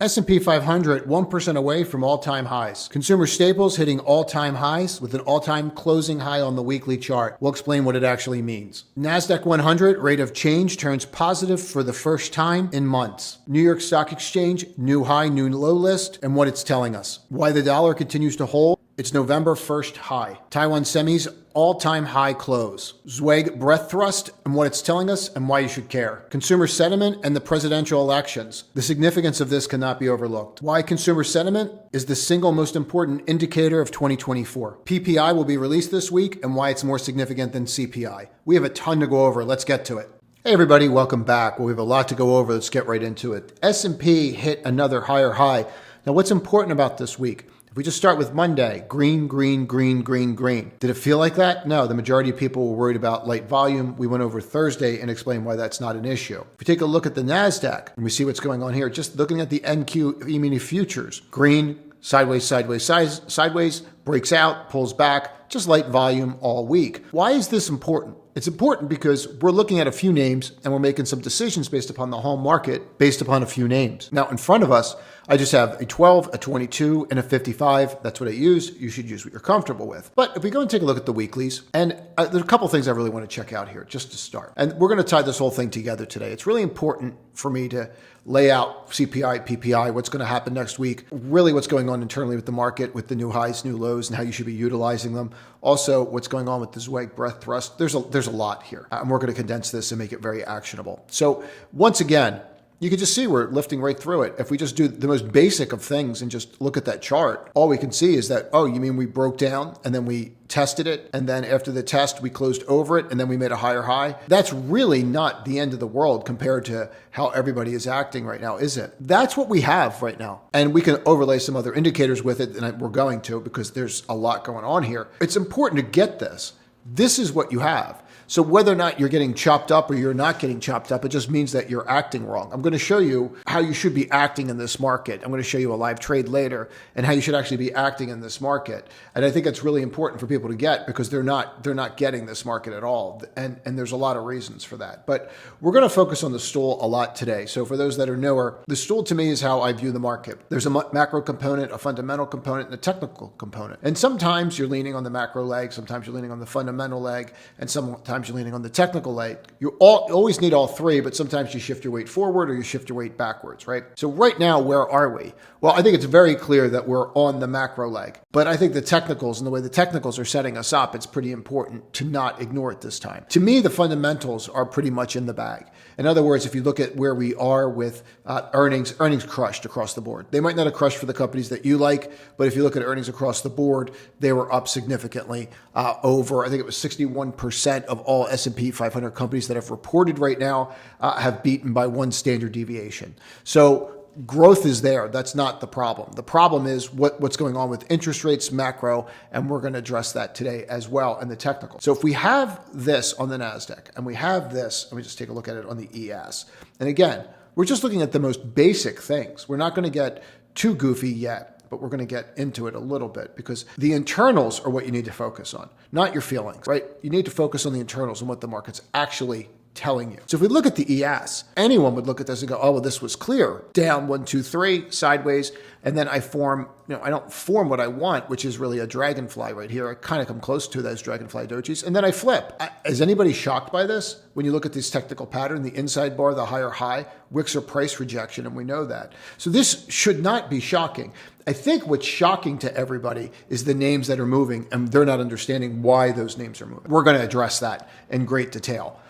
S&P 500, 1% away from all-time highs. Consumer staples hitting all-time highs with an all-time closing high on the weekly chart. We'll explain what it actually means. NASDAQ 100, rate of change, turns positive for the first time in months. New York Stock Exchange, new high, new low list, and what it's telling us. Why the dollar continues to hold. It's November 1st high. Taiwan Semis, all-time high close. Zweig breath thrust and what it's telling us and why you should care. Consumer sentiment and the presidential elections. The significance of this cannot be overlooked. Why consumer sentiment is the single most important indicator of 2024. PPI will be released this week and why it's more significant than CPI. We have a ton to go over. Let's get to it. Hey everybody, welcome back. Well, we have a lot to go over. Let's get right into it. S&P hit another higher high. Now, what's important about this week? If we just start with Monday, green, green, green, green, green. Did it feel like that? No, the majority of people were worried about light volume. We went over Thursday and explained why that's not an issue. If we take a look at the NASDAQ and we see what's going on here, just looking at the NQ E-mini futures, green, sideways, sideways, sideways, breaks out, pulls back, just light volume all week. Why is this important? It's important because we're looking at a few names and we're making some decisions based upon the home market, based upon a few names. Now, in front of us, I just have a 12, a 22, and a 55. That's what I use. You should use what you're comfortable with. But if we go and take a look at the weeklies, and there's a couple things I really want to check out here just to start. And we're going to tie this whole thing together today. It's really important for me to lay out CPI, PPI, what's going to happen next week, really what's going on internally with the market, with the new highs, new lows, and how you should be utilizing them. Also, what's going on with the Zweig breath thrust. There's a lot here. And we're going to condense this and make it very actionable. So once again, you can just see we're lifting right through it. If we just do the most basic of things and just look at that chart, all we can see is that, oh, you mean we broke down and then we tested it, and then after the test, we closed over it, and then we made a higher high? That's really not the end of the world compared to how everybody is acting right now, is it? That's what we have right now. And we can overlay some other indicators with it, and we're going to, because there's a lot going on here. It's important to get this. This is what you have. So whether or not you're getting chopped up or you're not getting chopped up, it just means that you're acting wrong. I'm going to show you how you should be acting in this market. I'm going to show you a live trade later and how you should actually be acting in this market. And I think it's really important for people to get because they're not getting this market at all. And there's a lot of reasons for that. But we're going to focus on the stool a lot today. So for those that are newer, the stool to me is how I view the market. There's a macro component, a fundamental component, and a technical component. And sometimes you're leaning on the macro leg, sometimes you're leaning on the fundamental leg, and sometimes you're leaning on the technical leg. You always need all three, but sometimes you shift your weight forward or you shift your weight backwards, right? So right now, where are we? Well, I think it's very clear that we're on the macro leg, but I think the technicals and the way the technicals are setting us up, it's pretty important to not ignore it this time. To me, the fundamentals are pretty much in the bag. In other words, if you look at where we are with earnings crushed across the board. They might not have crushed for the companies that you like, but if you look at earnings across the board, they were up significantly over, I think it was 61% of all S&P 500 companies that have reported right now have beaten by one standard deviation. So growth is there. That's not the problem. The problem is what's going on with interest rates, macro, and we're going to address that today as well in the technical. So if we have this on the NASDAQ and we have this, let me just take a look at it on the ES. And again, we're just looking at the most basic things. We're not going to get too goofy yet, but we're going to get into it a little bit because the internals are what you need to focus on, not your feelings, right? You need to focus on the internals and what the market's actually telling you. So if we look at the ES, anyone would look at this and go, oh, well, this was clear. Down 1, 2, 3, sideways. And then I don't form what I want, which is really a dragonfly right here. I kind of come close to those dragonfly dojis. And then I flip. Is anybody shocked by this? When you look at this technical pattern, the inside bar, the higher high, wicks are price rejection, and we know that. So this should not be shocking. I think what's shocking to everybody is the names that are moving, and they're not understanding why those names are moving. We're going to address that in great detail.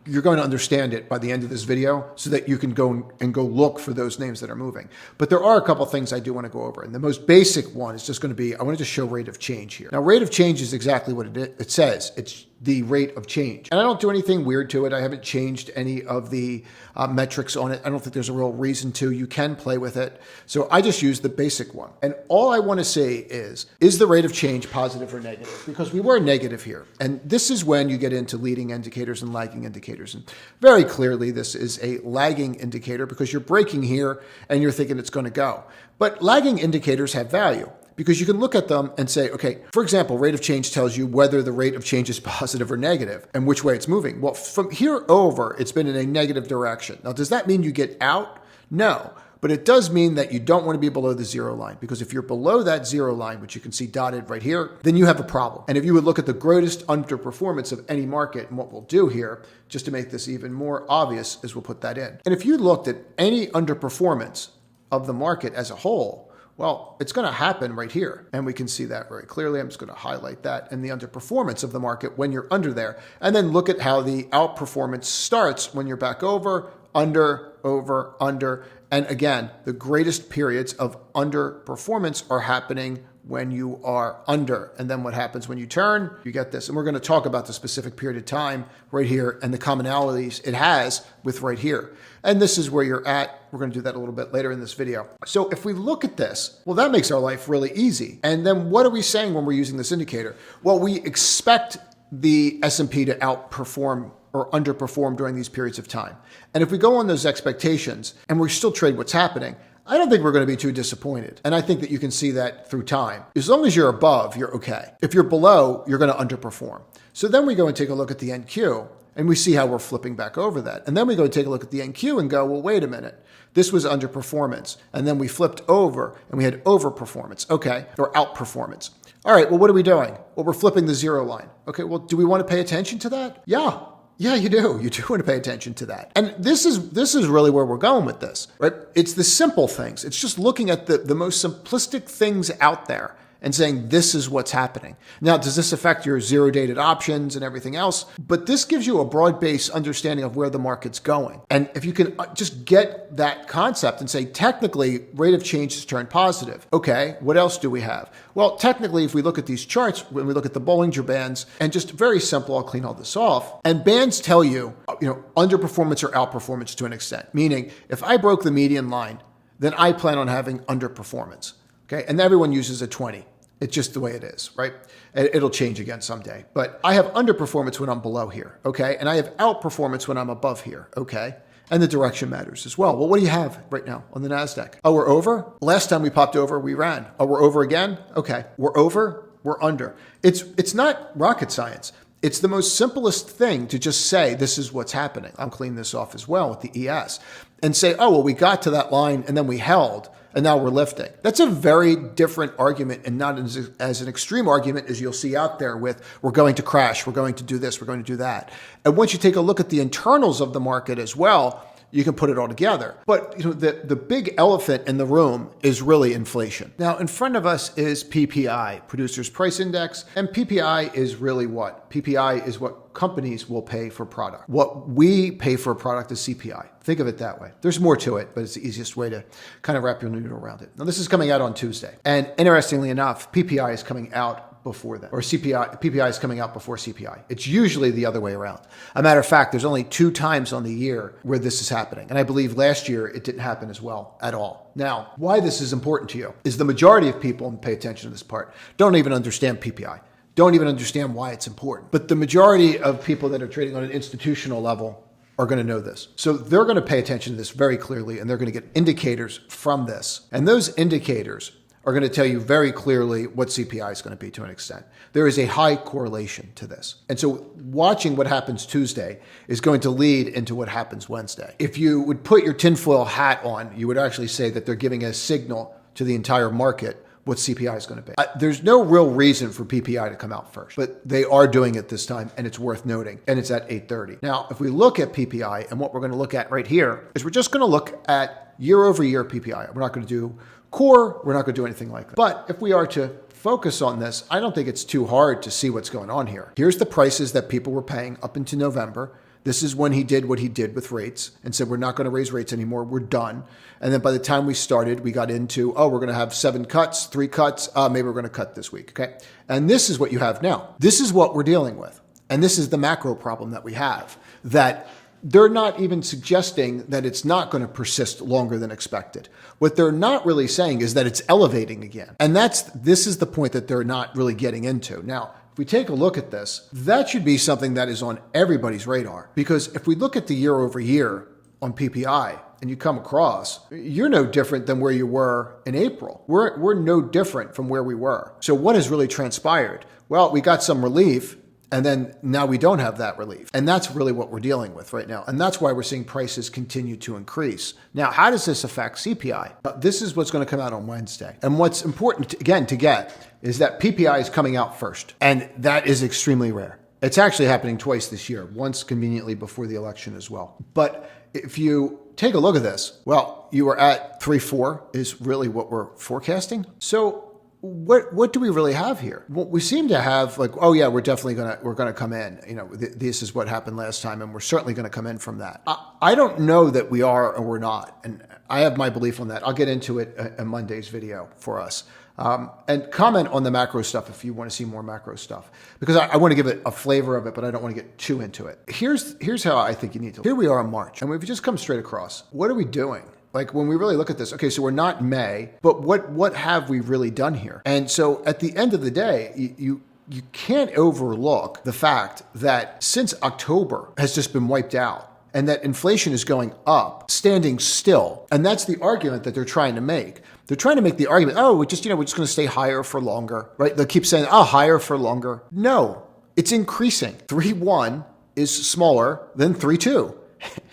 You're going to understand it by the end of this video so that you can go look for those names that are moving. But there are a couple things I do want to go over. And the most basic one is just going to be, I want to just show rate of change here. Now, rate of change is exactly what it says. It's the rate of change. And I don't do anything weird to it. I haven't changed any of the metrics on it. I don't think there's a real reason to. You can play with it. So I just use the basic one. And all I want to say is the rate of change positive or negative? Because we were negative here. And this is when you get into leading indicators and lagging indicators. And very clearly, this is a lagging indicator because you're breaking here and you're thinking it's going to go. But lagging indicators have value. because you can look at them and say, okay, for example, rate of change tells you whether the rate of change is positive or negative and which way it's moving. Well, from here over, it's been in a negative direction. Now, does that mean you get out? No. But it does mean that you don't want to be below the zero line, because if you're below that zero line, which you can see dotted right here, then you have a problem. And if you would look at the greatest underperformance of any market, and what we'll do here, just to make this even more obvious, is we'll put that in. And if you looked at any underperformance of the market as a whole, well, it's going to happen right here. And we can see that very clearly. I'm just going to highlight that and the underperformance of the market when you're under there. And then look at how the outperformance starts when you're back over, under, over, under. And again, the greatest periods of underperformance are happening when you are under. And then what happens when you turn? You get this. And we're going to talk about the specific period of time right here and the commonalities it has with right here. And this is where you're at. We're going to do that a little bit later in this video. So if we look at this, well, that makes our life really easy. And then what are we saying when we're using this indicator? Well, we expect the S&P to outperform or underperform during these periods of time. And if we go on those expectations and we still trade what's happening, I don't think we're going to be too disappointed. And I think that you can see that through time. As long as you're above, you're okay. If you're below, you're going to underperform. So then we go and take a look at the NQ, and we see how we're flipping back over that. And then we go take a look at the NQ and go, well, wait a minute. This was underperformance. And then we flipped over and we had overperformance, okay, or outperformance. All right, well, what are we doing? Well, we're flipping the zero line. Okay, well, do we want to pay attention to that? Yeah. Yeah, you do. You do want to pay attention to that. And this is really where we're going with this, right? It's the simple things. It's just looking at the most simplistic things out there and saying, this is what's happening. Now, does this affect your zero-dated options and everything else? But this gives you a broad-based understanding of where the market's going. And if you can just get that concept and say, technically, rate of change has turned positive. Okay, what else do we have? Well, technically, if we look at these charts, when we look at the Bollinger Bands, and just very simple, I'll clean all this off. And bands tell you, underperformance or outperformance to an extent. Meaning, if I broke the median line, then I plan on having underperformance. Okay, and everyone uses a 20. It's just the way it is, right? It'll change again someday. But I have underperformance when I'm below here, okay? And I have outperformance when I'm above here, okay? And the direction matters as well. Well, what do you have right now on the NASDAQ? Oh, we're over? Last time we popped over, we ran. Oh, we're over again? Okay, we're over, we're under. It's not rocket science. It's the most simplest thing to just say, this is what's happening. I'm cleaning this off as well with the ES. And say, oh, well, we got to that line and then we held. And now we're lifting. That's a very different argument, and not as an extreme argument as you'll see out there with, we're going to crash, we're going to do this, we're going to do that. And once you take a look at the internals of the market as well, you can put it all together. But the big elephant in the room is really inflation. Now, in front of us is PPI, Producers Price Index, and PPI is really what? PPI is what companies will pay for product. What we pay for a product is CPI. Think of it that way. There's more to it, but it's the easiest way to kind of wrap your noodle around it. Now, this is coming out on Tuesday. And interestingly enough, PPI is coming out before that, or PPI is coming out before CPI. It's usually the other way around. A matter of fact, there's only 2 times on the year where this is happening. And I believe last year it didn't happen as well at all. Now, why this is important to you is the majority of people, and pay attention to this part, don't even understand PPI. Don't even understand why it's important. But the majority of people that are trading on an institutional level are going to know this. So they're going to pay attention to this very clearly, and they're going to get indicators from this. And those indicators are going to tell you very clearly what CPI is going to be to an extent. There is a high correlation to this. And so watching what happens Tuesday is going to lead into what happens Wednesday. If you would put your tinfoil hat on, you would actually say that they're giving a signal to the entire market what CPI is going to be. There's no real reason for PPI to come out first, but they are doing it this time, and it's worth noting, and it's at 8:30. Now, if we look at PPI, and what we're going to look at right here is we're just going to look at year-over-year PPI. We're not going to do core. We're not going to do anything like that. But if we are to focus on this, I don't think it's too hard to see what's going on here. Here's the prices that people were paying up into November. This is when he did what he did with rates and said, we're not going to raise rates anymore. We're done. And then by the time we started, we got into, we're going to have 7 cuts, 3 cuts. Maybe we're going to cut this week. Okay. And this is what you have now. This is what we're dealing with. And this is the macro problem that we have, that they're not even suggesting that it's not going to persist longer than expected. What they're not really saying is that it's elevating again. And this is the point that they're not really getting into. Now, if we take a look at this, that should be something that is on everybody's radar. Because if we look at the year over year on PPI and you come across, you're no different than where you were in April. We're no different from where we were. So what has really transpired? Well, we got some relief And then now we don't have that relief. And that's really what we're dealing with right now. And that's why we're seeing prices continue to increase. Now, how does this affect CPI? This is what's going to come out on Wednesday. And what's important, again, to get is that PPI is coming out first. And that is extremely rare. It's actually happening twice this year, once conveniently before the election as well. But if you take a look at this, well, you are at 3.4 is really what we're forecasting. So what do we really have here? Well, we seem to have like, oh yeah, we're definitely gonna come in. You know, this is what happened last time, and we're certainly going to come in from that. I don't know that we are or we're not, and I have my belief on that. I'll get into it in Monday's video for us. And comment on the macro stuff if you want to see more macro stuff, because I want to give it a flavor of it, but I don't want to get too into it. Here's how I think you need to. Here we are in March, and we've just come straight across. What are we doing? Like when we really look at this, okay, so we're not May, but what have we really done here? And so at the end of the day, you can't overlook the fact that since October has just been wiped out and that inflation is going up, standing still. And that's the argument that they're trying to make. They're trying to make the argument, oh, we're just going to stay higher for longer, right? They'll keep saying, oh, higher for longer. No, it's increasing. 3.1 is smaller than 3.2.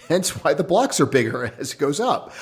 Hence why the blocks are bigger as it goes up.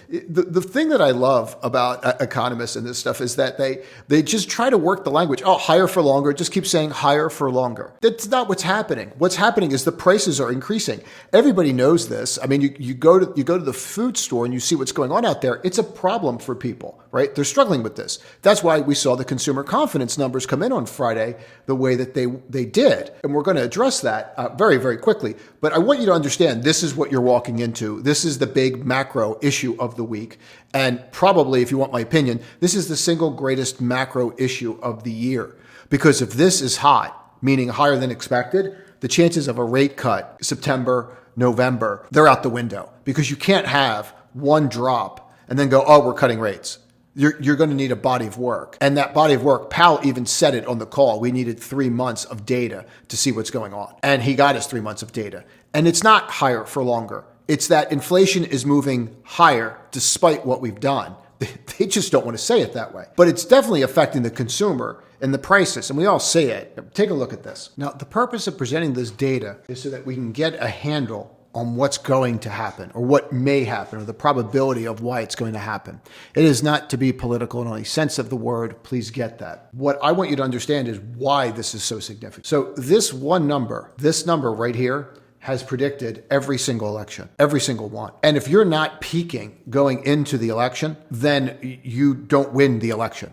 The thing that I love about economists and this stuff is that they just try to work the language. Oh, higher for longer. Just keep saying higher for longer. That's not what's happening. What's happening is the prices are increasing. Everybody knows this. I mean, you go to the food store and you see what's going on out there. It's a problem for people, right? They're struggling with this. That's why we saw the consumer confidence numbers come in on Friday the way that they did. And we're going to address that very, very quickly. But I want you to understand this is what you're walking into. This is the big macro issue of the week. And probably, if you want my opinion, this is the single greatest macro issue of the year. Because if this is hot, meaning higher than expected, the chances of a rate cut September, November, they're out the window. Because you can't have one drop and then go, oh, we're cutting rates. You're going to need a body of work. And that body of work, Powell even said it on the call. We needed 3 months of data to see what's going on. And he got us 3 months of data. And it's not higher for longer. It's that inflation is moving higher despite what we've done. They just don't want to say it that way. But it's definitely affecting the consumer and the prices, and we all see it. Take a look at this. Now, the purpose of presenting this data is so that we can get a handle on what's going to happen or what may happen or the probability of why it's going to happen. It is not to be political in any sense of the word. Please get that. What I want you to understand is why this is so significant. So this number right here, has predicted every single election, every single one. And if you're not peaking going into the election, then you don't win the election.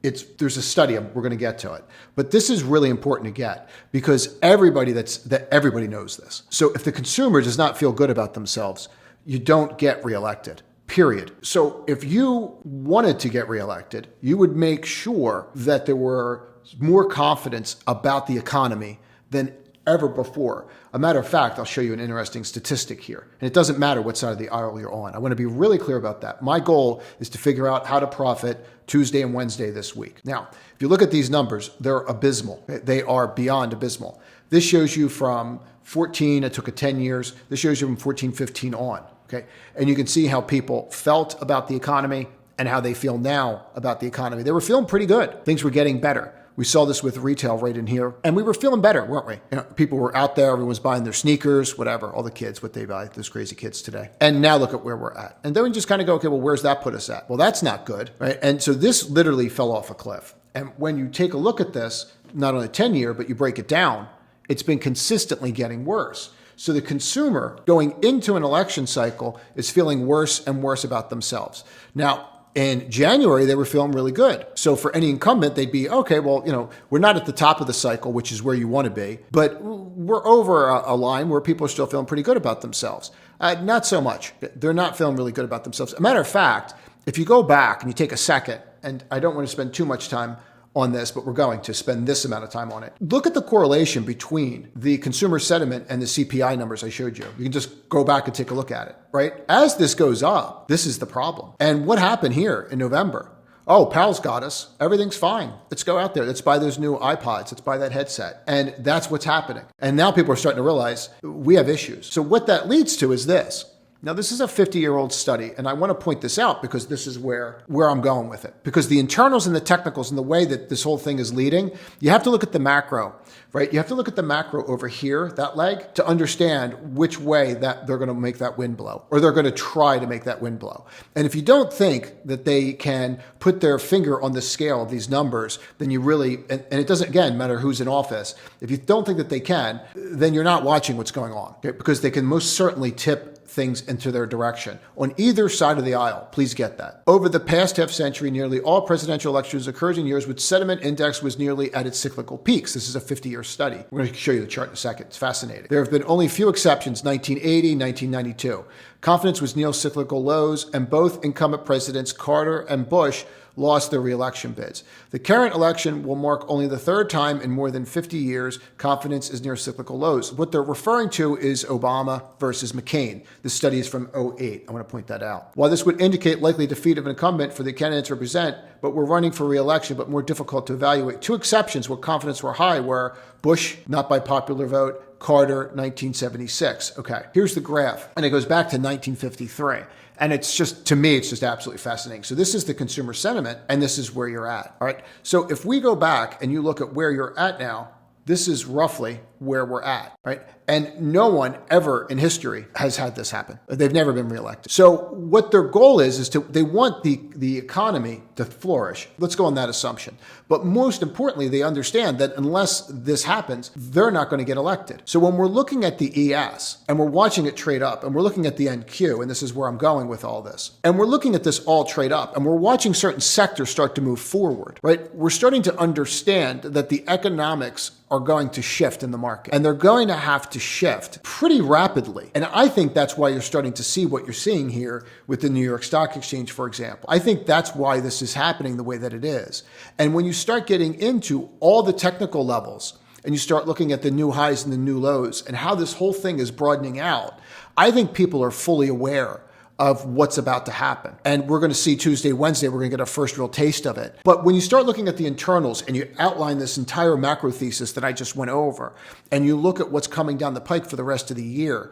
There's a study, we're going to get to it. But this is really important to get because everybody knows this. So if the consumer does not feel good about themselves, you don't get reelected. Period. So if you wanted to get reelected, you would make sure that there were more confidence about the economy than ever before. A matter of fact, I'll show you an interesting statistic here. And it doesn't matter what side of the aisle you're on. I want to be really clear about that. My goal is to figure out how to profit Tuesday and Wednesday this week. Now, if you look at these numbers, they're abysmal. They are beyond abysmal. This shows you from 14, it took 10 years. This shows you from 14, 15 on. Okay. And you can see how people felt about the economy and how they feel now about the economy. They were feeling pretty good. Things were getting better. We saw this with retail right in here. And we were feeling better, weren't we? You know, people were out there. Everyone was buying their sneakers, whatever. All the kids, what they buy, those crazy kids today. And now look at where we're at. And then we just kind of go, okay, well, where's that put us at? Well, that's not good, right? And so this literally fell off a cliff. And when you take a look at this, not on a 10-year, but you break it down, it's been consistently getting worse. So the consumer going into an election cycle is feeling worse and worse about themselves. Now, in January, they were feeling really good. So for any incumbent, they'd be, okay, well, we're not at the top of the cycle, which is where you want to be, but we're over a line where people are still feeling pretty good about themselves. Not so much. They're not feeling really good about themselves. A matter of fact, if you go back and you take a second, and I don't want to spend too much time on this, but we're going to spend this amount of time on it. Look at the correlation between the consumer sentiment and the CPI numbers I showed you. You can just go back and take a look at it, right? As this goes up, this is the problem. And what happened here in November? Oh, Powell's got us. Everything's fine. Let's go out there. Let's buy those new iPods. Let's buy that headset. And that's what's happening. And now people are starting to realize we have issues. So what that leads to is this. Now, this is a 50-year-old study, and I want to point this out because this is where I'm going with it. Because the internals and the technicals and the way that this whole thing is leading, you have to look at the macro, right? You have to look at the macro over here, that leg, to understand which way that they're going to make that wind blow, or they're going to try to make that wind blow. And if you don't think that they can put their finger on the scale of these numbers, then you really, and it doesn't, again, matter who's in office, if you don't think that they can, then you're not watching what's going on, okay? Because they can most certainly tip things into their direction on either side of the aisle. Please get that. Over the past half century, nearly all presidential elections occurred in years which sentiment index was nearly at its cyclical peaks. This is a 50-year study. We're going to show you the chart in a second. It's fascinating. There have been only few exceptions, 1980, 1992. Confidence was near cyclical lows, and both incumbent presidents Carter and Bush lost their re-election bids. The current election will mark only the third time in more than 50 years confidence is near cyclical lows. What they're referring to is Obama versus McCain. This study is from 2008. I want to point that out. While this would indicate likely defeat of an incumbent for the candidates represent, but we're running for re-election, but more difficult to evaluate. Two exceptions where confidence were high were Bush, not by popular vote, Carter, 1976. Okay, here's the graph, and it goes back to 1953. And it's just, to me, it's just absolutely fascinating. So this is the consumer sentiment, and this is where you're at, all right? So if we go back and you look at where you're at now, this is roughly where we're at, right? And no one ever in history has had this happen. They've never been reelected. So what their goal is they want the economy to flourish. Let's go on that assumption. But most importantly, they understand that unless this happens, they're not going to get elected. So when we're looking at the ES and we're watching it trade up and we're looking at the NQ, and this is where I'm going with all this, and we're looking at this all trade up and we're watching certain sectors start to move forward, right? We're starting to understand that the economics are going to shift in the market, and they're going to have to shift pretty rapidly. And I think that's why you're starting to see what you're seeing here with the New York Stock Exchange, for example. I think that's why this is happening the way that it is. And when you start getting into all the technical levels and you start looking at the new highs and the new lows and how this whole thing is broadening out, I think people are fully aware of what's about to happen. And we're going to see Tuesday, Wednesday, we're going to get a first real taste of it. But when you start looking at the internals and you outline this entire macro thesis that I just went over, and you look at what's coming down the pike for the rest of the year,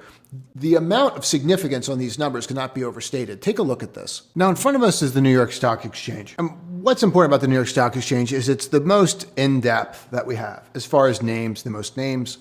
the amount of significance on these numbers cannot be overstated. Take a look at this. Now, in front of us is the New York Stock Exchange. And what's important about the New York Stock Exchange is it's the most in-depth that we have. As far as names, the most names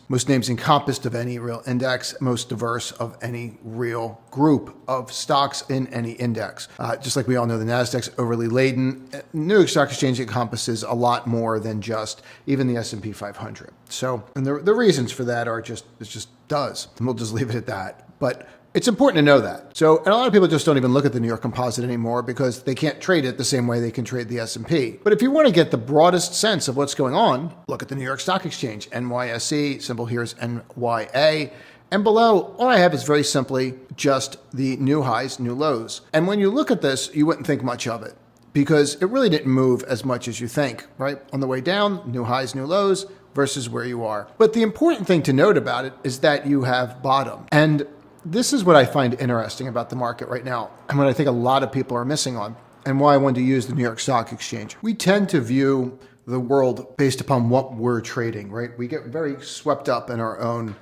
encompassed of any real index, most diverse of any real group of stocks in any index. Just like we all know, the NASDAQ's overly laden. New York Stock Exchange encompasses a lot more than just even the S&P 500. So, and the reasons for that are it just does. And we'll just leave it at that. But it's important to know that. So, and a lot of people just don't even look at the New York Composite anymore because they can't trade it the same way they can trade the S&P. But if you want to get the broadest sense of what's going on, look at the New York Stock Exchange, NYSE, symbol here is NYA. And below, all I have is very simply just the new highs, new lows. And when you look at this, you wouldn't think much of it because it really didn't move as much as you think, right? On the way down, new highs, new lows versus where you are. But the important thing to note about it is that you have bottom. And this is what I find interesting about the market right now, and what I think a lot of people are missing on, and why I wanted to use the New York Stock Exchange. We tend to view the world based upon what we're trading, right? We get very swept up in our own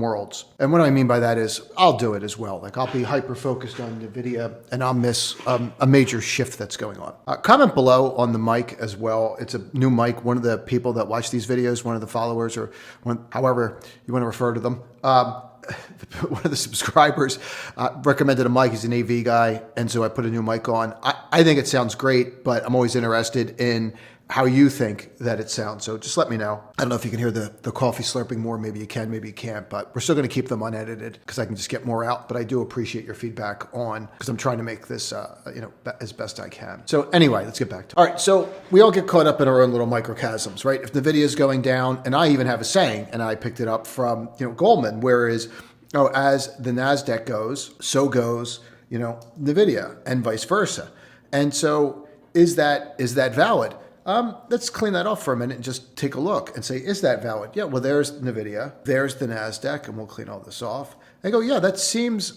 worlds. And what I mean by that is I'll do it as well. Like I'll be hyper-focused on NVIDIA and I'll miss a major shift that's going on. Comment below on the mic as well. It's a new mic. One of the people that watch these videos, one of the followers, or however you want to refer to them, one of the subscribers recommended a mic. He's an AV guy, and so I put a new mic on. I think it sounds great, but I'm always interested in how you think that it sounds. So just let me know. I don't know if you can hear the coffee slurping more. Maybe you can, maybe you can't, but we're still going to keep them unedited because I can just get more out. But I do appreciate your feedback on, because I'm trying to make this, as best I can. So anyway, let's get back to it. All right. So we all get caught up in our own little microcosms, right? If the video is going down, and I even have a saying, and I picked it up from, Goldman, whereas, as the NASDAQ goes, so goes, NVIDIA and vice versa. And so is that valid? Let's clean that off for a minute and just take a look and say, is that valid? Yeah, well, there's NVIDIA, there's the NASDAQ, and we'll clean all this off. I go, yeah, that seems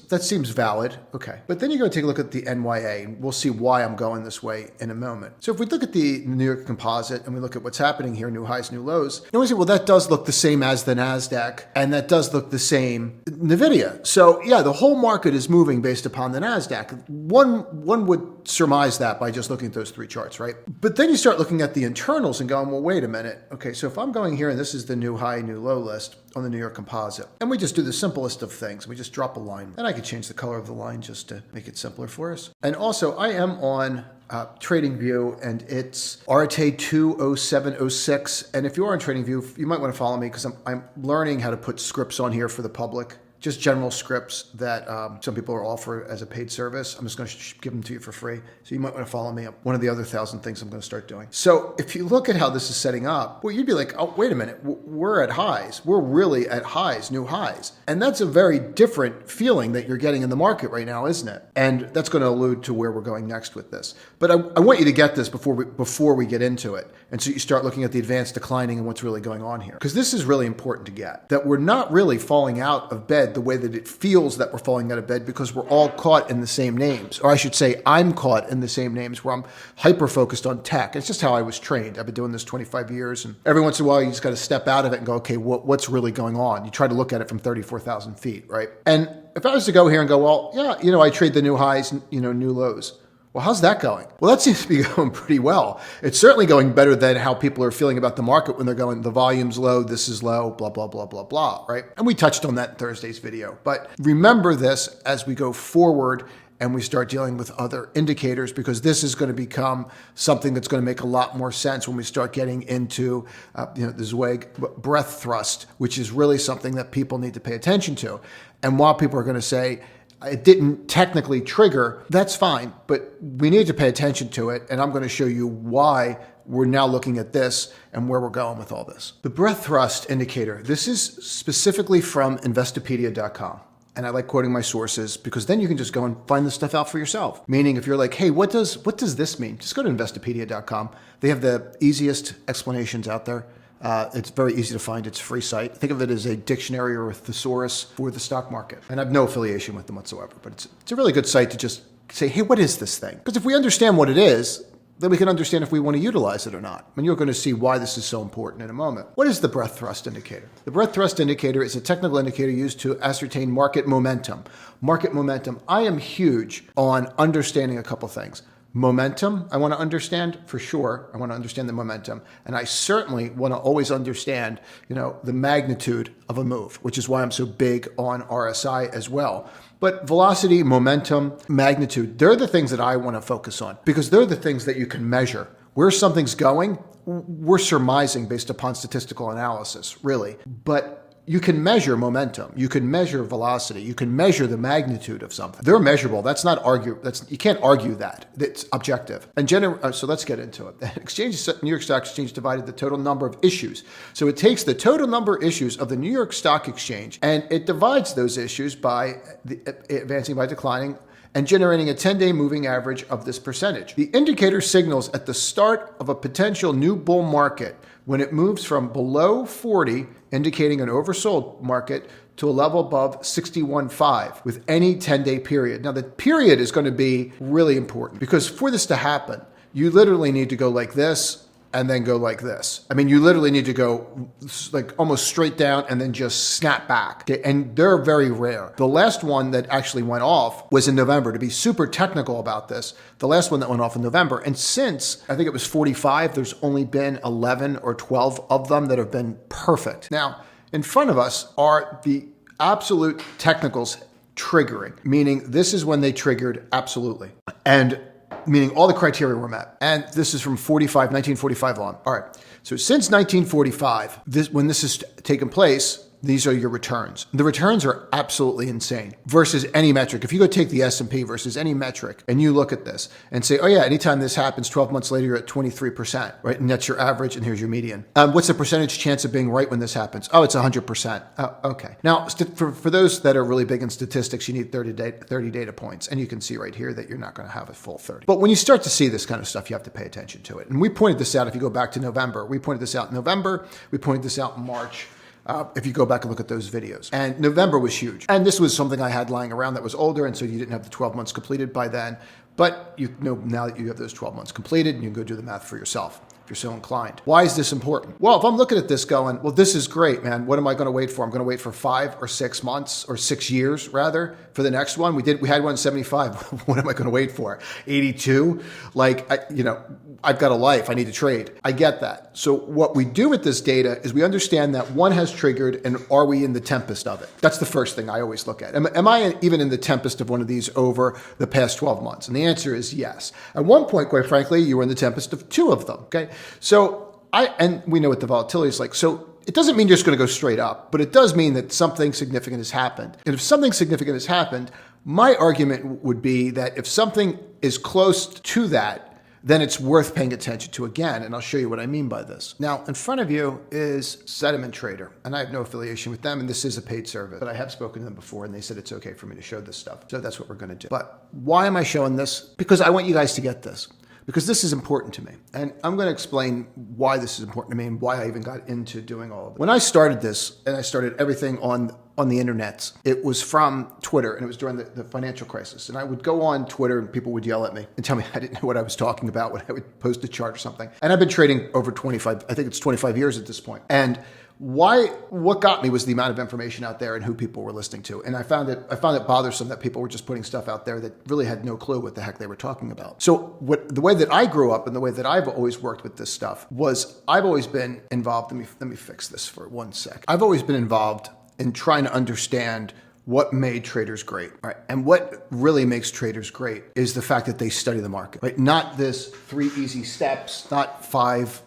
valid. Okay. But then you go take a look at the NYA, and we'll see why I'm going this way in a moment. So if we look at the New York Composite and we look at what's happening here, new highs, new lows, you say, well, that does look the same as the NASDAQ, and that does look the same NVIDIA. So yeah, the whole market is moving based upon the NASDAQ. One would surmise that by just looking at those three charts, right? But then you start looking at the internals and going, well, wait a minute. Okay, so if I'm going here and this is the new high, new low list on the New York Composite, and we just do the simplest of things. We just drop a line, and I could change the color of the line just to make it simpler for us. And also, I am on TradingView, and it's Arete 20706. And if you are on TradingView, you might want to follow me because I'm learning how to put scripts on here for the public. Just general scripts that some people are offered as a paid service. I'm just going to give them to you for free. So you might want to follow me up. One of the other 1,000 things I'm going to start doing. So if you look at how this is setting up, well, you'd be like, oh, wait a minute. We're at highs. We're really at highs, new highs. And that's a very different feeling that you're getting in the market right now, isn't it? And that's going to allude to where we're going next with this. But I want you to get this before we get into it. And so you start looking at the advanced declining and what's really going on here. Because this is really important to get. That we're not really falling out of bed the way that it feels that we're falling out of bed because we're all caught in the same names. Or I should say, I'm caught in the same names where I'm hyper-focused on tech. It's just how I was trained. I've been doing this 25 years. And every once in a while, you just got to step out of it and go, okay, what's really going on? You try to look at it from 34,000 feet, right? And if I was to go here and go, well, yeah, I trade the new highs, new lows. Well, how's that going? Well, that seems to be going pretty well. It's certainly going better than how people are feeling about the market when they're going, the volume's low, this is low, blah, blah, blah, blah, blah, right? And we touched on that in Thursday's video. But remember this as we go forward and we start dealing with other indicators, because this is going to become something that's going to make a lot more sense when we start getting into the Zweig breadth thrust, which is really something that people need to pay attention to. And while people are going to say, it didn't technically trigger, that's fine, but we need to pay attention to it, and I'm going to show you why we're now looking at this and where we're going with all this. The breadth thrust indicator, this is specifically from Investopedia.com. And I like quoting my sources because then you can just go and find this stuff out for yourself. Meaning if you're like, hey, what does this mean? Just go to Investopedia.com. They have the easiest explanations out there. It's very easy to find. It's a free site. Think of it as a dictionary or a thesaurus for the stock market. And I have no affiliation with them whatsoever, but it's a really good site to just say, hey, what is this thing? Because if we understand what it is, then we can understand if we want to utilize it or not. And you're going to see why this is so important in a moment. What is the breadth thrust indicator? The breadth thrust indicator is a technical indicator used to ascertain market momentum. Market momentum. I am huge on understanding a couple things. Momentum, I want to understand for sure. I want to understand the momentum. And I certainly want to always understand, the magnitude of a move, which is why I'm so big on RSI as well. But velocity, momentum, magnitude, they're the things that I want to focus on because they're the things that you can measure. Where something's going, we're surmising based upon statistical analysis, really. But you can measure momentum. You can measure velocity. You can measure the magnitude of something. They're measurable. That's not argue. You can't argue that. It's objective. And so let's get into it. The New York Stock Exchange divided the total number of issues. So it takes the total number of issues of the New York Stock Exchange and it divides those issues by advancing by declining and generating a 10-day moving average of this percentage. The indicator signals at the start of a potential new bull market when it moves from below 40, indicating an oversold market, to a level above 61.5 with any 10-day period. Now, the period is going to be really important because for this to happen, you literally need to go like this and then go like this. I mean, you literally need to go like almost straight down and then just snap back. Okay? And they're very rare. The last one that actually went off was in November. To be super technical about this, the last one that went off in November. And since I think it was 45, there's only been 11 or 12 of them that have been perfect. Now, in front of us are the absolute technicals triggering, meaning this is when they triggered absolutely. And meaning all the criteria were met. And this is from 1945 on. All right. So since 1945, when this has taken place, these are your returns. The returns are absolutely insane versus any metric. If you go take the S&P versus any metric and you look at this and say, oh yeah, anytime this happens, 12 months later, you're at 23%, right? And that's your average and here's your median. What's the percentage chance of being right when this happens? Oh, it's 100%. Oh, okay. Now, for those that are really big in statistics, you need 30 data points. And you can see right here that you're not going to have a full 30. But when you start to see this kind of stuff, you have to pay attention to it. And we pointed this out, if you go back to November, we pointed this out in November, we pointed this out in March. if you go back and look at those videos. And November was huge. And this was something I had lying around that was older, and so you didn't have the 12 months completed by then. But you know now that you have those 12 months completed, and you can go do the math for yourself if you're so inclined. Why is this important? Well, if I'm looking at this going, well, this is great, man. What am I going to wait for? I'm going to wait for 5 or 6 months, or 6 years rather, for the next one. We had one in 75. What am I going to wait for? 82? I've got a life. I need to trade. I get that. So what we do with this data is we understand that one has triggered, and are we in the tempest of it? That's the first thing I always look at. Am I even in the tempest of one of these over the past 12 months? And the answer is yes. At one point, quite frankly, you were in the tempest of 2 of them. Okay. So and we know what the volatility is like. So it doesn't mean you're just going to go straight up, but it does mean that something significant has happened. And if something significant has happened, my argument would be that if something is close to that, then it's worth paying attention to again. And I'll show you what I mean by this. Now, in front of you is Sediment Trader, and I have no affiliation with them, and this is a paid service, but I have spoken to them before, and they said it's okay for me to show this stuff. So that's what we're going to do. But why am I showing this? Because I want you guys to get this, because this is important to me. And I'm going to explain why this is important to me and why I even got into doing all of it. When I started this, and I started everything on the internet, it was from Twitter, and it was during the financial crisis. And I would go on Twitter, and people would yell at me and tell me I didn't know what I was talking about when I would post a chart or something. And I've been trading over 25 years at this point. And what got me was the amount of information out there and who people were listening to. And I found it bothersome that people were just putting stuff out there that really had no clue what the heck they were talking about. So the way that I grew up and the way that I've always worked with this stuff was I've always been involved. Let me fix this for 1 sec. I've always been involved in trying to understand what made traders great, right? And what really makes traders great is the fact that they study the market, right? Not this 3 easy steps, not 5,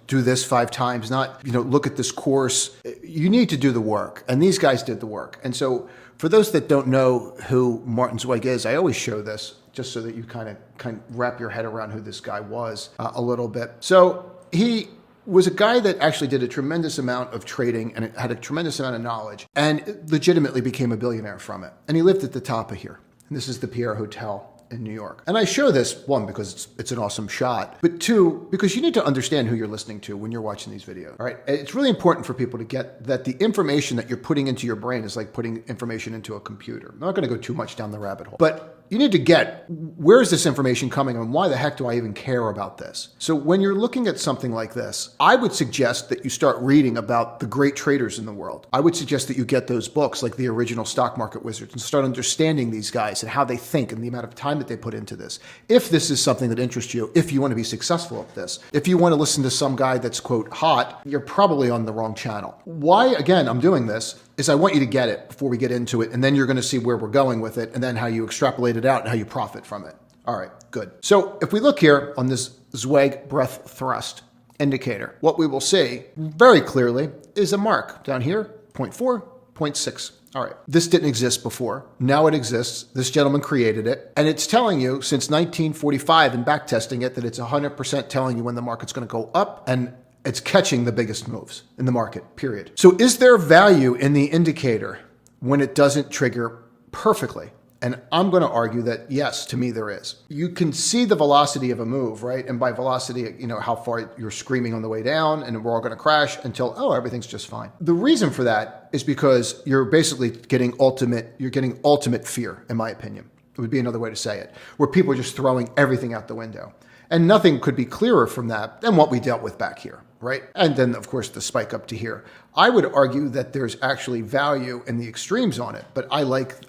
do this 5 times, not, look at this course. You need to do the work. And these guys did the work. And so for those that don't know who Martin Zweig is, I always show this just so that you kind of wrap your head around who this guy was a little bit. So he was a guy that actually did a tremendous amount of trading and had a tremendous amount of knowledge and legitimately became a billionaire from it. And he lived at the top of here. And this is the Pierre Hotel in New York. And I show this, 1, because it's an awesome shot, but 2, because you need to understand who you're listening to when you're watching these videos, all right? It's really important for people to get that the information that you're putting into your brain is like putting information into a computer. I'm not going to go too much down the rabbit hole, but you need to get, where is this information coming and why the heck do I even care about this? So when you're looking at something like this, I would suggest that you start reading about the great traders in the world. I would suggest that you get those books like The Original Stock Market Wizards and start understanding these guys and how they think and the amount of time that they put into this. If this is something that interests you, if you want to be successful at this, if you want to listen to some guy that's, quote, hot, you're probably on the wrong channel. Why, again, I'm doing this is I want you to get it before we get into it, and then you're going to see where we're going with it, and then how you extrapolate it out and how you profit from it. All right, good. So if we look here on this Zweig breadth thrust indicator, what we will see very clearly is a mark down here, 0.4, 0.6. All right, this didn't exist before. Now it exists. This gentleman created it. And it's telling you since 1945 and backtesting it that it's 100% telling you when the market's going to go up, and it's catching the biggest moves in the market, period. So is there value in the indicator when it doesn't trigger perfectly? And I'm going to argue that yes, to me there is. You can see the velocity of a move, right? And by velocity, how far you're screaming on the way down and we're all going to crash until, everything's just fine. The reason for that is because you're basically getting ultimate fear, in my opinion. It would be another way to say it, where people are just throwing everything out the window. And nothing could be clearer from that than what we dealt with back here, right? And then, of course, the spike up to here. I would argue that there's actually value in the extremes on it, but I like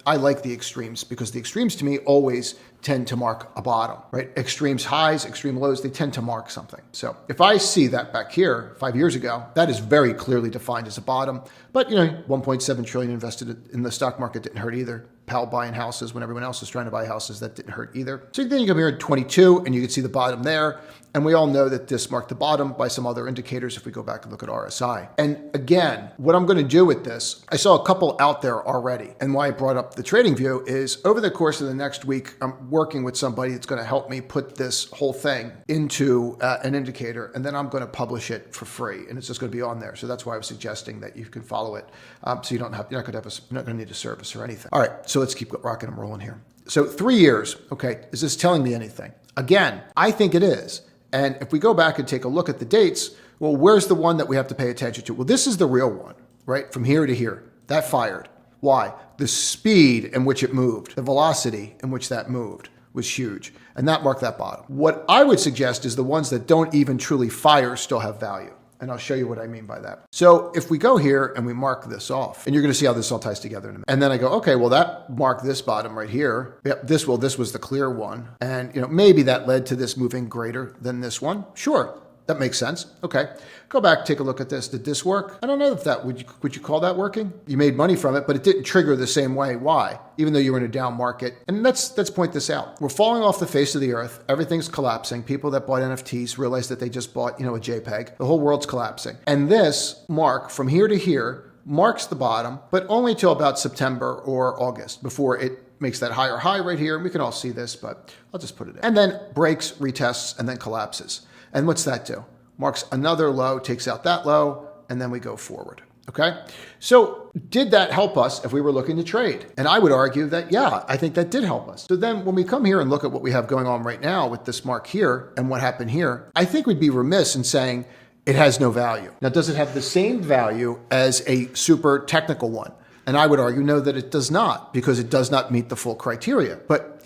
the extremes because the extremes to me always tend to mark a bottom, right? Extremes highs, extreme lows, they tend to mark something. So if I see that back here 5 years ago, that is very clearly defined as a bottom. But 1.7 trillion invested in the stock market didn't hurt either. Powell buying houses when everyone else is trying to buy houses, that didn't hurt either. So then you come here at 22 and you can see the bottom there. And we all know that this marked the bottom by some other indicators if we go back and look at RSI. And again, what I'm going to do with this, I saw a couple out there already. And why I brought up the trading view is over the course of the next week, I'm working with somebody that's going to help me put this whole thing into an indicator. And then I'm going to publish it for free. And it's just going to be on there. So that's why I was suggesting that you can follow it. So you're not going to need a service or anything. All right. So let's keep rocking and rolling here. So 3 years. Okay. Is this telling me anything? Again, I think it is. And if we go back and take a look at the dates, well, where's the one that we have to pay attention to? Well, this is the real one. right? From here to here. That fired. Why? The speed in which it moved, the velocity in which that moved was huge. And that marked that bottom. What I would suggest is the ones that don't even truly fire still have value. And I'll show you what I mean by that. So if we go here and we mark this off, and you're going to see how this all ties together in a minute. And then I go, okay, well, that marked this bottom right here. Yep, this was the clear one. And maybe that led to this moving greater than this one. Sure. That makes sense. Okay. Go back, take a look at this. Did this work? I don't know if that, would you call that working? You made money from it, but it didn't trigger the same way. Why? Even though you were in a down market. And let's point this out. We're falling off the face of the earth. Everything's collapsing. People that bought NFTs realize that they just bought, a JPEG. The whole world's collapsing. And this mark from here to here marks the bottom, but only till about September or August before it makes that higher high right here. And we can all see this, but I'll just put it in. And then breaks, retests, and then collapses. And what's that do? Marks another low, takes out that low, and then we go forward. Okay? So did that help us if we were looking to trade? And I would argue that, yeah, I think that did help us. So then when we come here and look at what we have going on right now with this mark here and what happened here, I think we'd be remiss in saying it has no value. Now, does it have the same value as a super technical one? And I would argue, no, that it does not, because it does not meet the full criteria. But,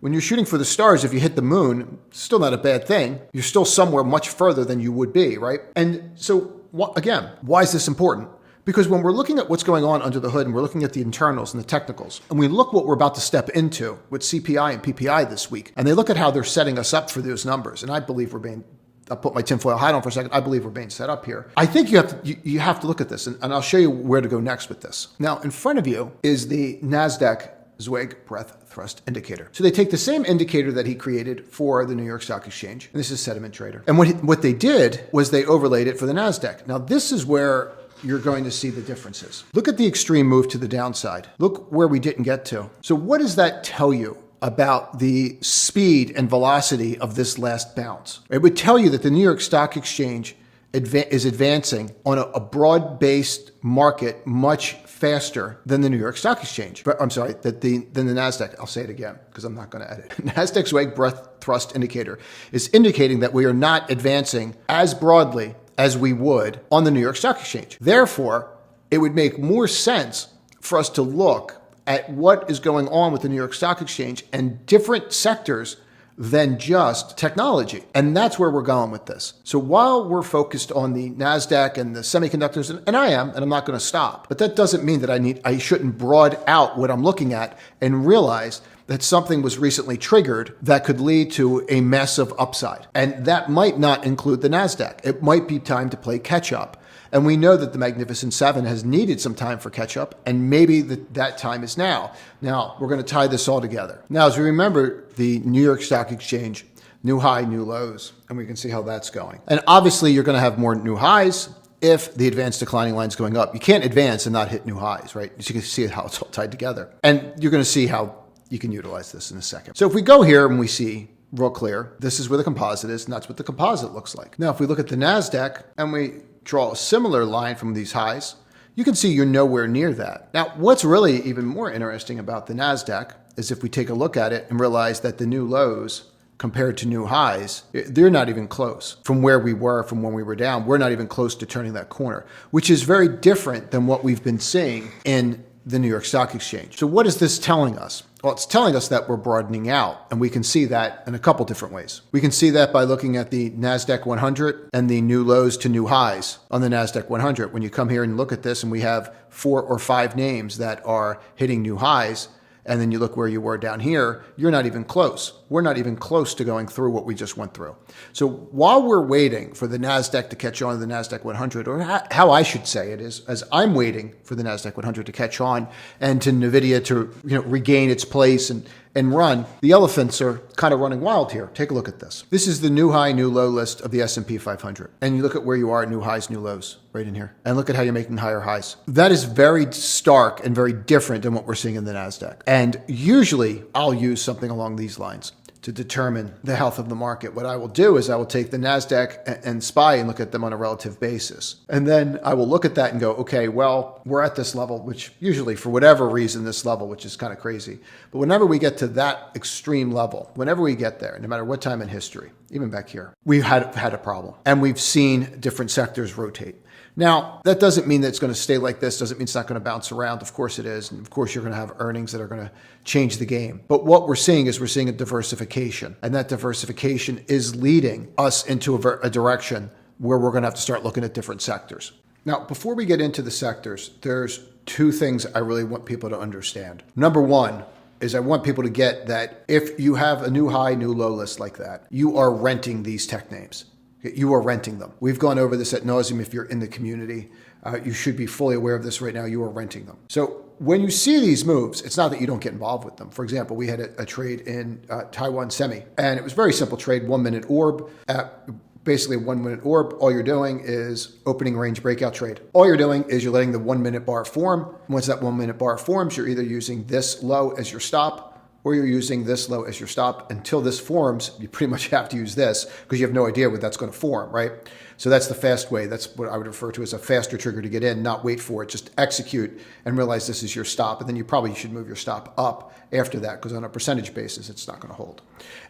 when you're shooting for the stars, if you hit the moon, it's still not a bad thing. You're still somewhere much further than you would be, right? And so, again, why is this important? Because when we're looking at what's going on under the hood and we're looking at the internals and the technicals, and we look what we're about to step into with CPI and PPI this week, and they look at how they're setting us up for those numbers, and I believe I'll put my tinfoil hat on for a second. I believe we're being set up here. I think you have to look at this, and I'll show you where to go next with this. Now, in front of you is the NASDAQ Zweig breadth thrust indicator. So they take the same indicator that he created for the New York Stock Exchange, and this is Sediment Trader. And what they did was they overlaid it for the NASDAQ. Now, this is where you're going to see the differences. Look at the extreme move to the downside. Look where we didn't get to. So what does that tell you about the speed and velocity of this last bounce? It would tell you that the New York Stock Exchange is advancing on a broad-based market much faster than the New York Stock Exchange. But I'm sorry, than the NASDAQ. I'll say it again because I'm not going to edit. NASDAQ's Zweig breadth thrust indicator is indicating that we are not advancing as broadly as we would on the New York Stock Exchange. Therefore, it would make more sense for us to look at what is going on with the New York Stock Exchange and different sectors than just technology. And that's where we're going with this. So while we're focused on the NASDAQ and the semiconductors, and I am, and I'm not going to stop, but that doesn't mean that I shouldn't broad out what I'm looking at and realize that something was recently triggered that could lead to a massive upside. And that might not include the NASDAQ. It might be time to play catch up. And we know that the Magnificent Seven has needed some time for catch up, and maybe that time is now. Now, we're going to tie this all together. Now, as we remember, the New York Stock Exchange, new high, new lows, and we can see how that's going. And obviously, you're going to have more new highs if the advanced declining line is going up. You can't advance and not hit new highs, right? So you can see how it's all tied together. And you're going to see how you can utilize this in a second. So if we go here and we see real clear, this is where the composite is, and that's what the composite looks like. Now, if we look at the NASDAQ and we draw a similar line from these highs, you can see you're nowhere near that. Now, what's really even more interesting about the NASDAQ is if we take a look at it and realize that the new lows compared to new highs, they're not even close from where we were from when we were down. We're not even close to turning that corner, which is very different than what we've been seeing in the New York Stock Exchange. So what is this telling us? Well, it's telling us that we're broadening out, and we can see that in a couple different ways. We can see that by looking at the NASDAQ 100 and the new lows to new highs on the NASDAQ 100. When you come here and look at this and we have 4 or 5 names that are hitting new highs, and then you look where you were down here, you're not even close. We're not even close to going through what we just went through. So while we're waiting for the NASDAQ to catch on to the NASDAQ 100, or how I should say it is, as I'm waiting for the NASDAQ 100 to catch on and to NVIDIA to regain its place and run, the elephants are kind of running wild here. Take a look at this. This is the new high, new low list of the S&P 500. And you look at where you are at new highs, new lows, right in here. And look at how you're making higher highs. That is very stark and very different than what we're seeing in the NASDAQ. And usually I'll use something along these lines to determine the health of the market. What I will do is I will take the NASDAQ and SPY and look at them on a relative basis. And then I will look at that and go, okay, well, we're at this level, which usually for whatever reason, this level, which is kind of crazy. But whenever we get to that extreme level, whenever we get there, no matter what time in history, even back here, we've had a problem. And we've seen different sectors rotate. Now, that doesn't mean that it's going to stay like this, doesn't mean it's not going to bounce around. Of course it is. And of course you're going to have earnings that are going to change the game. But what we're seeing is we're seeing a diversification. And that diversification is leading us into a direction where we're going to have to start looking at different sectors. Now, before we get into the sectors, there's two things I really want people to understand. Number one is I want people to get that if you have a new high, new low list like that, you are renting these tech names. You are renting them. We've gone over this ad nauseum. If you're in the community, you should be fully aware of this right now. You are renting them. So when you see these moves, it's not that you don't get involved with them. For example, we had a trade in Taiwan Semi, and it was a very simple trade, 1 minute orb. Basically, 1 minute orb, all you're doing is opening range breakout trade. All you're doing is you're letting the 1 minute bar form. Once that 1 minute bar forms, you're either using this low as your stop or you're using this low as your stop. Until this forms, you pretty much have to use this because you have no idea what that's going to form, right? So that's the fast way. That's what I would refer to as a faster trigger to get in, not wait for it. Just execute and realize this is your stop. And then you probably should move your stop up after that because on a percentage basis, it's not going to hold.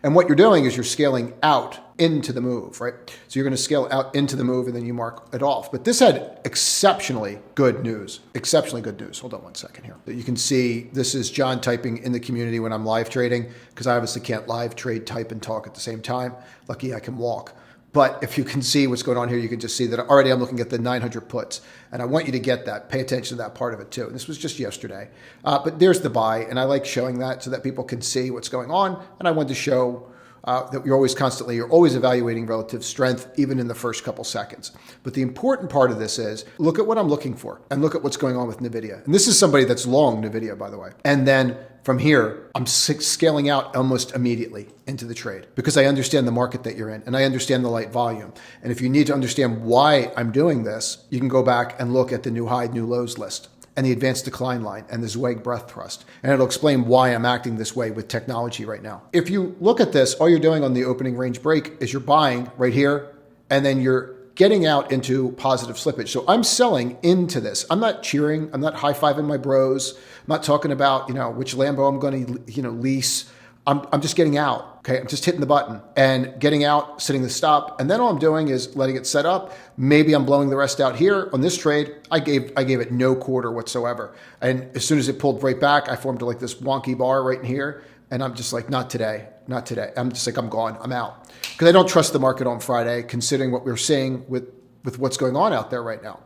And what you're doing is you're scaling out into the move, right? So you're going to scale out into the move and then you mark it off. But this had exceptionally good news. Exceptionally good news. Hold on one second here. You can see this is John typing in the community when I'm live trading because I obviously can't live trade, type, and talk at the same time. Lucky I can walk. But if you can see what's going on here, you can just see that already I'm looking at the 900 puts. And I want you to get that. Pay attention to that part of it too. And this was just yesterday. But there's the buy. And I like showing that so that people can see what's going on. And I wanted to show that you're always evaluating relative strength, even in the first couple seconds. But the important part of this is look at what I'm looking for and look at what's going on with NVIDIA. And this is somebody that's long NVIDIA, by the way. And then from here, I'm scaling out almost immediately into the trade because I understand the market that you're in and I understand the light volume. And if you need to understand why I'm doing this, you can go back and look at the new high, new lows list and the advanced decline line and the Zweig breath thrust. And it'll explain why I'm acting this way with technology right now. If you look at this, all you're doing on the opening range break is you're buying right here and then you're getting out into positive slippage. So I'm selling into this. I'm not cheering. I'm not high-fiving my bros. I'm not talking about, which Lambo I'm going to, lease. I'm just getting out. Okay. I'm just hitting the button and getting out, setting the stop. And then all I'm doing is letting it set up. Maybe I'm blowing the rest out here on this trade. I gave it no quarter whatsoever. And as soon as it pulled right back, I formed like this wonky bar right in here. And I'm just like, not today, not today. I'm just like, I'm gone, I'm out. Because I don't trust the market on Friday, considering what we're seeing with what's going on out there right now.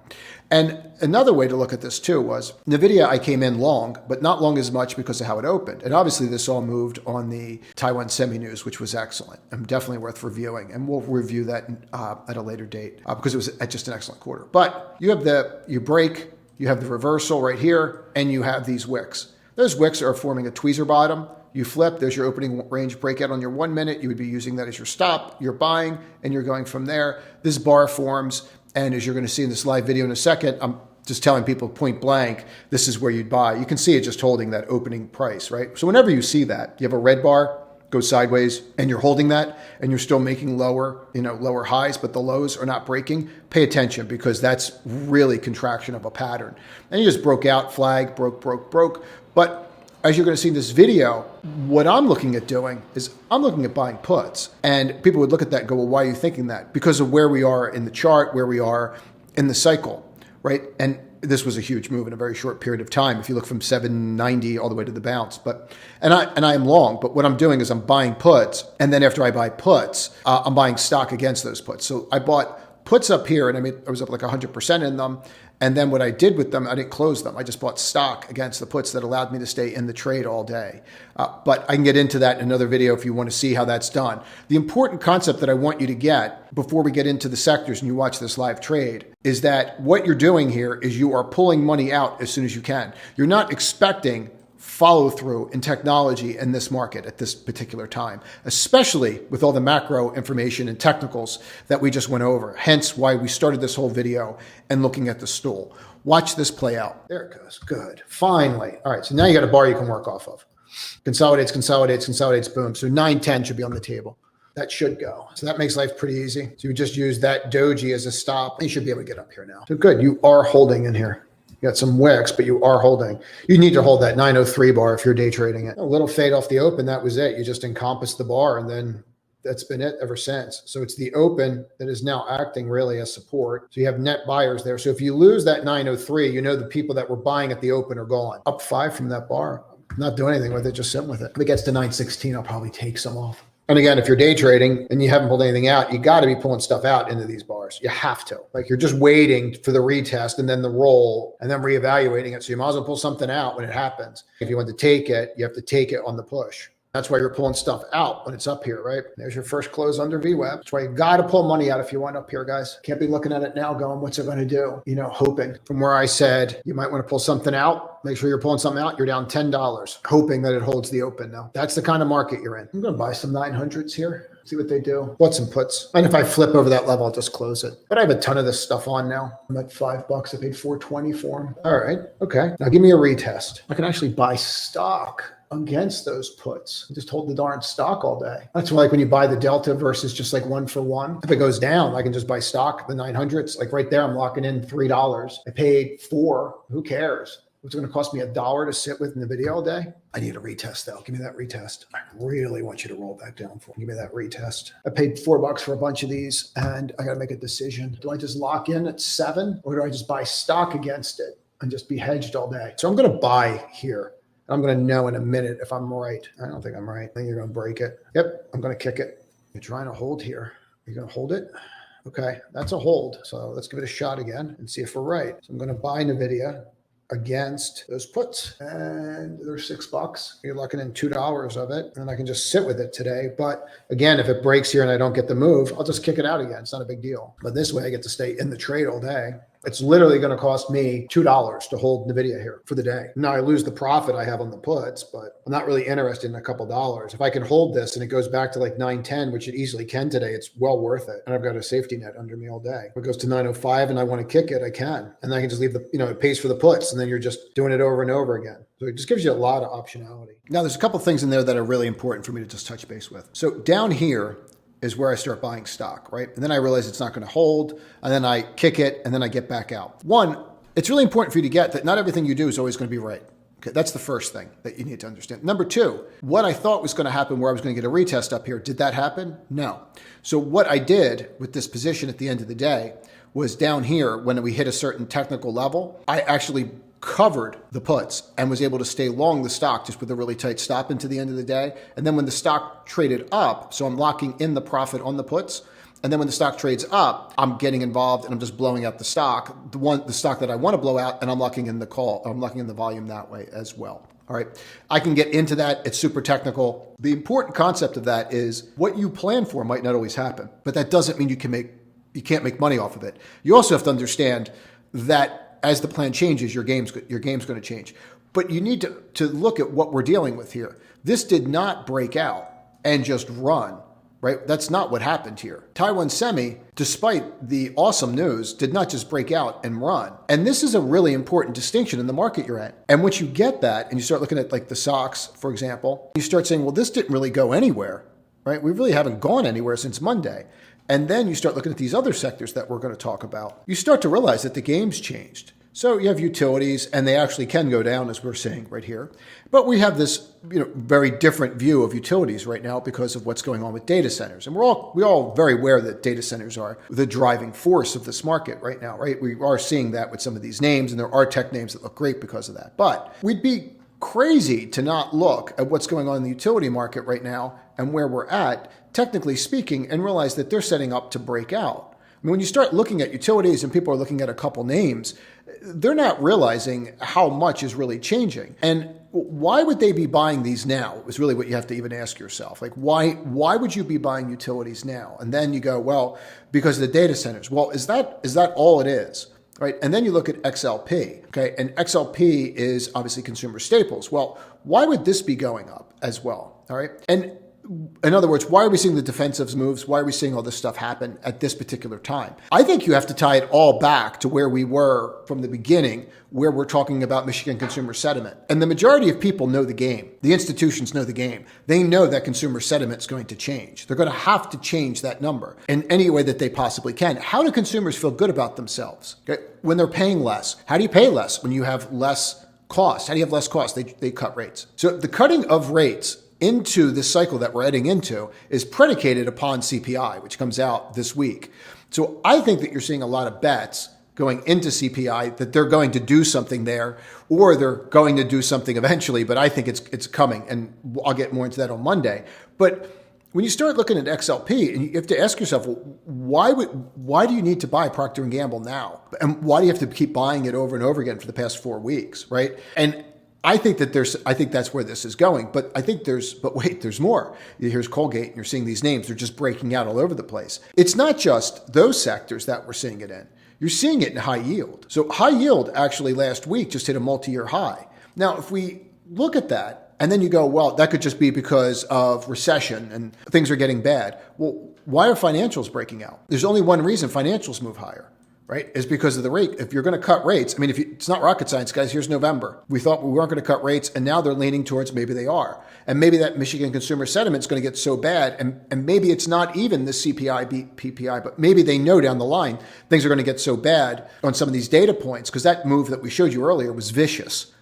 And another way to look at this too was NVIDIA, I came in long, but not long as much because of how it opened. And obviously this all moved on the Taiwan Semi news, which was excellent and definitely worth reviewing. And we'll review that at a later date because it was just an excellent quarter. But you have you break, you have the reversal right here, and you have these wicks. Those wicks are forming a tweezer bottom. You flip, there's your opening range breakout on your 1 minute. You would be using that as your stop. You're buying and you're going from there. This bar forms. And as you're going to see in this live video in a second, I'm just telling people point blank, this is where you'd buy. You can see it just holding that opening price, right? So whenever you see that, you have a red bar, go sideways, and you're holding that, and you're still making lower highs, but the lows are not breaking, pay attention because that's really contraction of a pattern. And you just broke out, flag, broke. But as you're going to see in this video, what I'm looking at doing is I'm looking at buying puts. And people would look at that and go, well, why are you thinking that? Because of where we are in the chart, where we are in the cycle, right? And this was a huge move in a very short period of time. If you look from 790 all the way to the bounce, and I am long, but what I'm doing is I'm buying puts. And then after I buy puts, I'm buying stock against those puts. So I bought puts up here and I was up like 100% in them. And then what I did with them, I didn't close them. I just bought stock against the puts that allowed me to stay in the trade all day. But I can get into that in another video if you want to see how that's done. The important concept that I want you to get before we get into the sectors and you watch this live trade is that what you're doing here is you are pulling money out as soon as you can. You're not expecting follow through in technology in this market at this particular time, especially with all the macro information and technicals that we just went over. Hence why we started this whole video and looking at the stool. Watch this play out. There it goes. Good. Finally. All right. So now you got a bar you can work off of. Consolidates, boom. So 910 should be on the table. That should go. So that makes life pretty easy. So you just use that doji as a stop. You should be able to get up here now. So good. You are holding in here. You got some wicks, but you are holding. You need to hold that 903 bar if you're day trading it. A little fade off the open, that was it. You just encompassed the bar and then That's been it ever since. So it's the open that is now acting really as support. So you have net buyers there. So if you lose that 903, you know the people that were buying at the open are gone. Up 5 from that bar. Not doing anything with it, just sitting with it. If it gets to 916, I'll probably take some off. And again, if you're day trading and you haven't pulled anything out, you got to be pulling stuff out into these bars. You have to. Like you're just waiting for the retest and then the roll and then reevaluating it. So you might as well pull something out when it happens. If you want to take it, you have to take it on the push. That's why you're pulling stuff out when it's up here, right? There's your first close under VWAP. That's why you got to pull money out if you want up here, guys. Can't be looking at it now going, what's it going to do? You know, hoping. From where I said, you might want to pull something out. Make sure you're pulling something out. You're down $10, hoping that it holds the open now. That's the kind of market you're in. I'm going to buy some 900s here. See what they do. What's some puts? And if I flip over that level, I'll just close it. But I have a ton of this stuff on now. I'm at $5. I paid $4.20 for them. All right. Okay. Now give me a retest. I can actually buy stock against those puts. Just hold the darn stock all day. That's like when you buy the delta versus just like 1 for 1. If it goes down, I can just buy stock, the 900s. Like right there, I'm locking in $3. I paid $4. Who cares? It's going to cost me $1 to sit with NVIDIA all day. I need a retest though. Give me that retest. I really want you to roll that down for me. Give me that retest. I paid $4 for a bunch of these and I got to make a decision. Do I just lock in at 7 or do I just buy stock against it and just be hedged all day? So I'm going to buy here. I'm going to know in a minute if I'm right. I don't think I'm right. I think you're going to break it. Yep, I'm going to kick it. You're trying to hold here. You're going to hold it? Okay, that's a hold. So let's give it a shot again and see if we're right. So I'm going to buy NVIDIA against those puts. And they're $6. You're locking in $2 of it. And I can just sit with it today. But again, if it breaks here and I don't get the move, I'll just kick it out again. It's not a big deal. But this way I get to stay in the trade all day. It's literally going to cost me $2 to hold NVIDIA here for the day. Now I lose the profit I have on the puts, but I'm not really interested in a couple dollars. If I can hold this and it goes back to like 910, which it easily can today, it's well worth it. And I've got a safety net under me all day. If it goes to 905 and I want to kick it, I can. And I can just leave the, it pays for the puts and then you're just doing it over and over again. So it just gives you a lot of optionality. Now there's a couple things in there that are really important for me to just touch base with. So down here is where I start buying stock, right? And then I realize it's not going to hold, and then I kick it, and then I get back out. One, it's really important for you to get that not everything you do is always going to be right. Okay, that's the first thing that you need to understand. Number two, what I thought was going to happen where I was going to get a retest up here, did that happen? No. So what I did with this position at the end of the day was down here, when we hit a certain technical level, I actually covered the puts and was able to stay long the stock just with a really tight stop into the end of the day. And then when the stock traded up, so I'm locking in the profit on the puts. And then when the stock trades up, I'm getting involved and I'm just blowing out the stock, the stock that I want to blow out, and I'm locking in the call. I'm locking in the volume that way as well. All right. I can get into that. It's super technical. The important concept of that is what you plan for might not always happen, but that doesn't mean you can't make money off of it. You also have to understand that as the plan changes, your game's going to change. But you need to look at what we're dealing with here. This did not break out and just run, right? That's not what happened here. Taiwan Semi, despite the awesome news, did not just break out and run. And this is a really important distinction in the market you're in. And once you get that and you start looking at like the SOX, for example, you start saying, well, this didn't really go anywhere, right? We really haven't gone anywhere since Monday. And then you start looking at these other sectors that we're going to talk about. You start to realize that the game's changed. So you have utilities, and they actually can go down, as we're saying right here. But we have this, very different view of utilities right now because of what's going on with data centers. And we're all very aware that data centers are the driving force of this market right now, right? We are seeing that with some of these names, and there are tech names that look great because of that. But we'd be crazy to not look at what's going on in the utility market right now and where we're at, technically speaking, and realize that they're setting up to break out. I mean, when you start looking at utilities and people are looking at a couple names, they're not realizing how much is really changing. And why would they be buying these now is really what you have to even ask yourself. Like, why would you be buying utilities now? And then you go, well, because of the data centers. Well, is that all it is? Right? And then you look at XLP, okay? And XLP is obviously consumer staples. Well, why would this be going up as well? All right. And in other words, why are we seeing the defensive moves? Why are we seeing all this stuff happen at this particular time? I think you have to tie it all back to where we were from the beginning, where we're talking about Michigan consumer sentiment. And the majority of people know the game. The institutions know the game. They know that consumer sentiment is going to change. They're going to have to change that number in any way that they possibly can. How do consumers feel good about themselves? Okay? When they're paying less. How do you pay less when you have less cost? How do you have less cost? They cut rates. So the cutting of rates into this cycle that we're heading into is predicated upon CPI, which comes out this week. So I think that you're seeing a lot of bets going into CPI that they're going to do something there, or they're going to do something eventually, but I think it's coming, and I'll get more into that on Monday. But when you start looking at XLP, and you have to ask yourself, well, why do you need to buy Procter & Gamble now? And why do you have to keep buying it over and over again for the past 4 weeks, right? And I think that's where this is going, but wait, there's more. Here's Colgate, and you're seeing these names, they're just breaking out all over the place. It's not just those sectors that we're seeing it in. You're seeing it in high yield. So high yield actually last week just hit a multi-year high. Now, if we look at that and then you go, well, that could just be because of recession and things are getting bad. Well, why are financials breaking out? There's only one reason financials move higher, right? Is because of the rate. If you're going to cut rates, I mean, it's not rocket science, guys. Here's November. We thought we weren't going to cut rates, and now they're leaning towards maybe they are. And maybe that Michigan consumer sentiment is going to get so bad, and maybe it's not even the CPI, PPI, but maybe they know down the line things are going to get so bad on some of these data points, because that move that we showed you earlier was vicious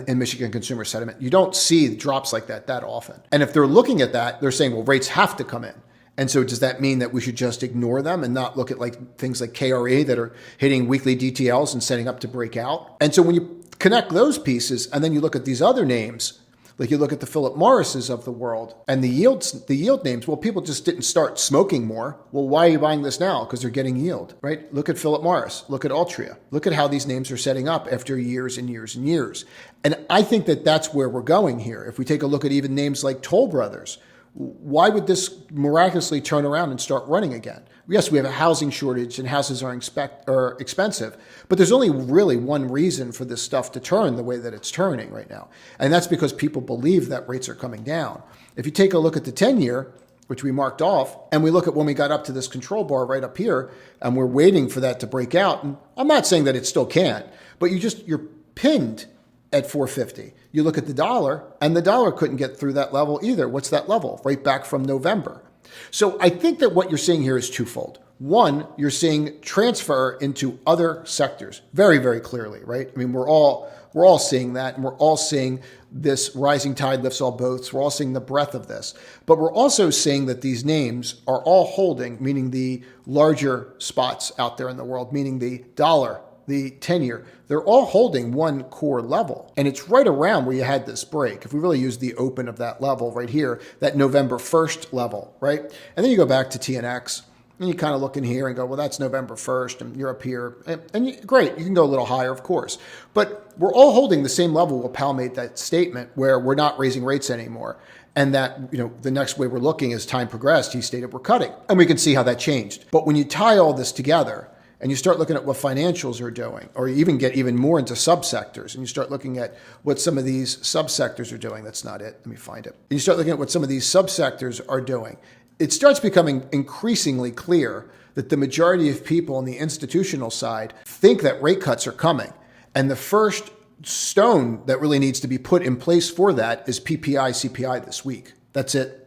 in Michigan consumer sentiment. You don't see drops like that often. And if they're looking at that, they're saying, well, rates have to come in. And so does that mean that we should just ignore them and not look at like things like KRE that are hitting weekly DTLs and setting up to break out? And so when you connect those pieces and then you look at these other names, like you look at the Philip Morrises of the world and the yield names, well, people just didn't start smoking more. Well, why are you buying this now? Because they're getting yield, right? Look at Philip Morris, look at Altria, look at how these names are setting up after years and years and years. And I think that that's where we're going here. If we take a look at even names like Toll Brothers, why would this miraculously turn around and start running again? Yes, we have a housing shortage and houses are expensive, but there's only really one reason for this stuff to turn the way that it's turning right now. And that's because people believe that rates are coming down. If you take a look at the 10-year, which we marked off, and we look at when we got up to this control bar right up here, and we're waiting for that to break out. And I'm not saying that it still can't, but you're pinned at 450. You look at the dollar, and the dollar couldn't get through that level either. What's that level? Right back from November. So I think that what you're seeing here is twofold. One, you're seeing transfer into other sectors very, very clearly, right? I mean, we're all seeing that, and we're all seeing this rising tide lifts all boats. We're all seeing the breadth of this. But we're also seeing that these names are all holding, meaning the larger spots out there in the world, meaning the dollar, the 10-year, they're all holding one core level. And it's right around where you had this break. If we really use the open of that level right here, that November 1st level, right? And then you go back to TNX, and you kind of look in here and go, well, that's November 1st, and you're up here. Great, you can go a little higher, of course. But we're all holding the same level where Powell made that statement where we're not raising rates anymore. And that, the next way we're looking as time progressed, he stated we're cutting. And we can see how that changed. But when you tie all this together, and you start looking at what financials are doing, or you even get even more into subsectors, and you start looking at what some of these subsectors are doing. That's not it. Let me find it. And you start looking at what some of these subsectors are doing. It starts becoming increasingly clear that the majority of people on the institutional side think that rate cuts are coming. And the first stone that really needs to be put in place for that is PPI, CPI this week. That's it.